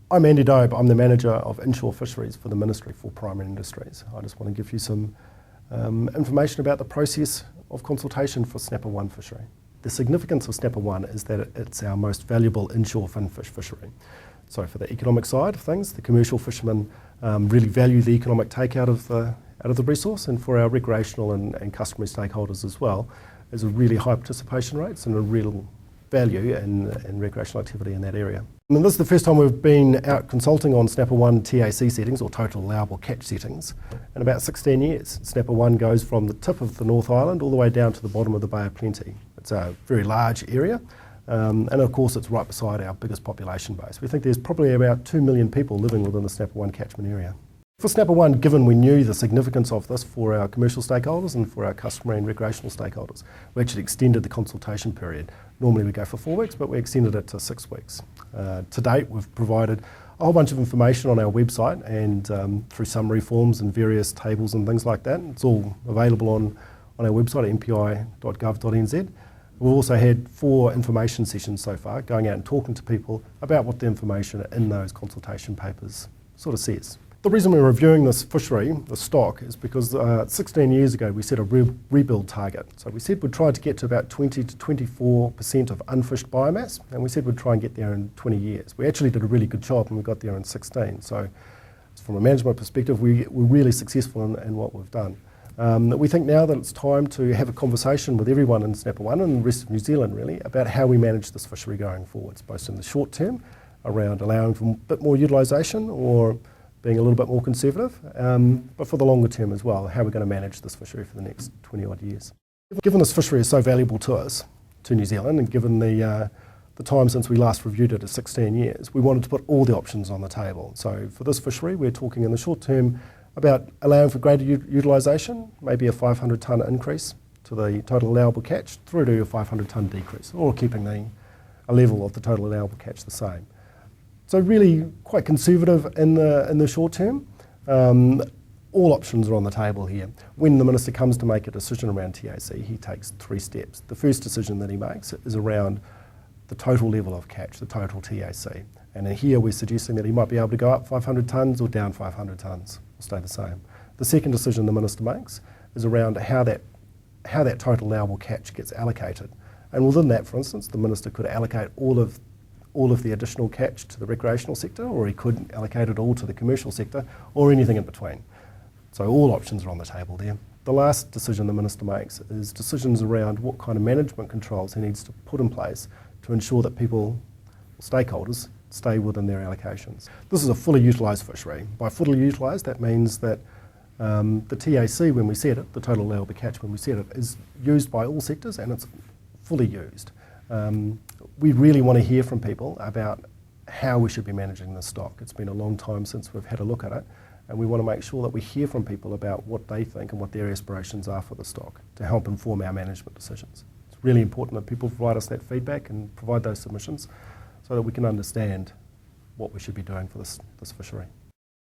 I'm Andy Doube. I'm the Manager of Inshore Fisheries for the Ministry for Primary Industries. I just want to give you some information about the process of consultation for SNA1 fishery. The significance of SNA1 is that it's our most valuable inshore finfish fishery. So for the economic side of things, the commercial fishermen really value the economic take out of the resource, and for our recreational and customary stakeholders as well, there's a really high participation rates and a real value in recreational activity in that area. And this is the first time we've been out consulting on SNA1 TAC settings, or total allowable catch settings, in about 16 years. SNA1 goes from the tip of the North Island all the way down to the bottom of the Bay of Plenty. It's a very large area, and of course it's right beside our biggest population base. We think there's probably about 2 million people living within the SNA1 catchment area. For SNA1, given we knew the significance of this for our commercial stakeholders and for our customary and recreational stakeholders, we actually extended the consultation period. Normally we go for 4 weeks, but we extended it to 6 weeks. To date, we've provided a whole bunch of information on our website and through summary forms and various tables and things like that. It's all available on our website at mpi.gov.nz. We've also had 4 information sessions so far, going out and talking to people about what the information in those consultation papers sort of says. The reason we're reviewing this fishery, the stock, is because 16 years ago we set a rebuild target. So we said we'd try to get to about 20 to 24% of unfished biomass, and we said we'd try and get there in 20 years. We actually did a really good job and we got there in 16. So from a management perspective, we're really successful in what we've done. We think now that it's time to have a conversation with everyone in SNA1 and the rest of New Zealand really about how we manage this fishery going forwards, both in the short term around allowing for a bit more utilisation or being a little bit more conservative, but for the longer term as well, how we're going to manage this fishery for the next 20 odd years. Given this fishery is so valuable to us, to New Zealand, and given the time since we last reviewed it at 16 years, we wanted to put all the options on the table. So for this fishery, we're talking in the short term about allowing for greater utilisation, maybe a 500 tonne increase to the total allowable catch through to a 500 tonne decrease, or keeping a level of the total allowable catch the same. So really quite conservative in the short term. All options are on the table here. When the Minister comes to make a decision around TAC, he takes 3 steps. The first decision that he makes is around the total level of catch, the total TAC. And here we're suggesting that he might be able to go up 500 tonnes or down 500 tonnes, or stay the same. The second decision the Minister makes is around how that total allowable catch gets allocated. And within that, for instance, the Minister could allocate all of the additional catch to the recreational sector, or he could allocate it all to the commercial sector, or anything in between. So all options are on the table there. The last decision the Minister makes is decisions around what kind of management controls he needs to put in place to ensure that people, stakeholders, stay within their allocations. This is a fully utilised fishery. By fully utilised, that means that the TAC, when we set it, the total allowable catch when we set it, is used by all sectors and it's fully used. We really want to hear from people about how we should be managing this stock. It's been a long time since we've had a look at it, and we want to make sure that we hear from people about what they think and what their aspirations are for the stock to help inform our management decisions. It's really important that people provide us that feedback and provide those submissions so that we can understand what we should be doing for this fishery.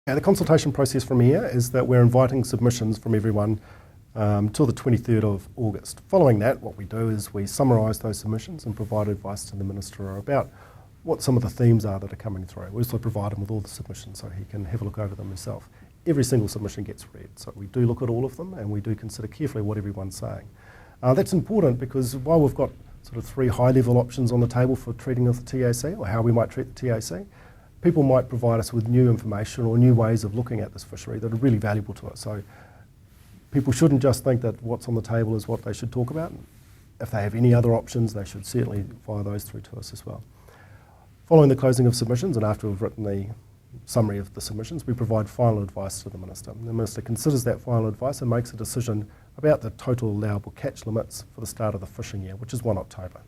The consultation process from here is that we're inviting submissions from everyone till the 23rd of August. Following that, what we do is we summarise those submissions and provide advice to the Minister about what some of the themes are that are coming through. We also provide him with all the submissions so he can have a look over them himself. Every single submission gets read, so we do look at all of them and we do consider carefully what everyone's saying. That's important because while we've got sort of 3 high-level options on the table for treating of the TAC, or how we might treat the TAC, people might provide us with new information or new ways of looking at this fishery that are really valuable to us. So people shouldn't just think that what's on the table is what they should talk about. If they have any other options, they should certainly fire those through to us as well. Following the closing of submissions and after we've written the summary of the submissions, we provide final advice to the Minister. The Minister considers that final advice and makes a decision about the total allowable catch limits for the start of the fishing year, which is 1 October.